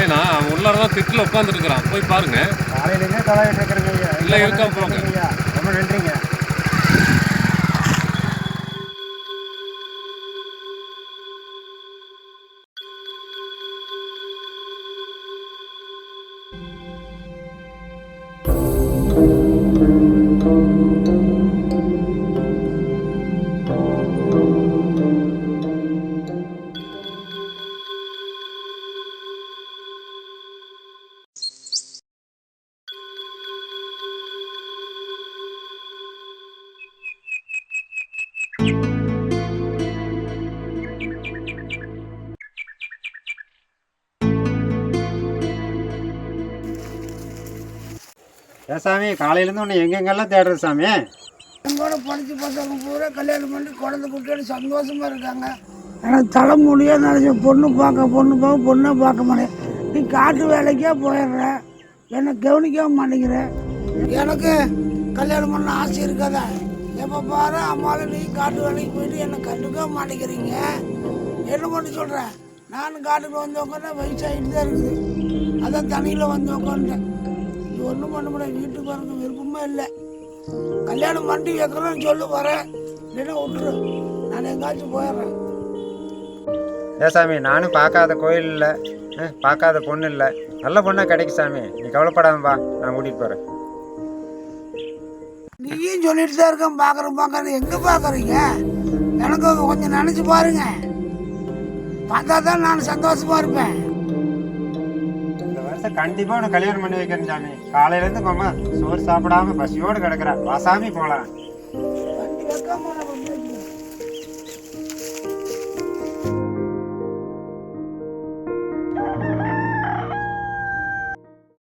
இல்லைண்ணா அவன் உள்ளாரதான் திட்டில் உட்காந்துருக்குறான், போய் பாருங்க. காலையிலேருந்தே தலையிட்டு இருக்கிறேங்க ஐயா. இல்லை இருக்கா போங்க ஐயா ரொம்ப நன்றிங்க. சாமி காலையிலேருந்து ஒன்று எங்கெங்கெல்லாம் தேடுறது சாமி? எங்கூட படித்து பார்த்தவங்க பூரா கல்யாணம் பண்ணி குழந்தை குட்டியோட சந்தோஷமாக இருக்காங்க. எனக்கு தலைமொழியாக நினச்ச பொண்ணை பொண்ணை பார்க்க மாட்டேன். நீ காட்டு வேலைக்கே போயிடுற, என்னை கவனிக்க மாட்டேங்கிற. எனக்கு கல்யாணம் பண்ண ஆசை இருக்காதா? எப்போ பாரு அம்மாவில் நீ காட்டு வேலைக்கு போயிட்டு என்னை கண்டுக்க மாட்டேங்கிறீங்க. என்ன பண்ணி சொல்கிறேன்? நானும் காட்டுக்கு வந்து உட்காந்தா வயசாகிட்டு தான் இருக்குது. அதான் தனியில் வந்து உட்காந்துட்டேன். இது ஒன்றும் பண்ண முடியாது. வீட்டுக்கு பாருங்க விருப்பமே இல்லை. கல்யாணம் பண்ணி வைக்கிறோன்னு சொல்லி வரேன், இல்லைன்னா விட்டுரு, நான் எங்காச்சும் போயிடுறேன். சாமி நானும் பார்க்காத கோயில் இல்லை, பார்க்காத பொண்ணு இல்லை, நல்ல பொண்ணாக கிடைக்கும் சாமி. நீ கவலைப்படாம வா, நான் கூட்டிகிட்டு போகிறேன். நீயும் சொல்லிட்டு தான் இருக்கேன் பார்க்குறேன். எங்கே பார்க்குறீங்க? எனக்கு கொஞ்சம் நினச்சி பாருங்க. பார்த்தா தான் நான் சந்தோஷமாக இருப்பேன். இந்த வருஷம் கண்டிப்பாக உனக்கு கல்யாணம் பண்ணி வைக்கிறேன் சாமி. காலையிலேருந்து மாமா சோறு சாப்பிடாம பசியோடு கிடக்குறா. வா சாமி போகலாம். வண்டி வைக்காம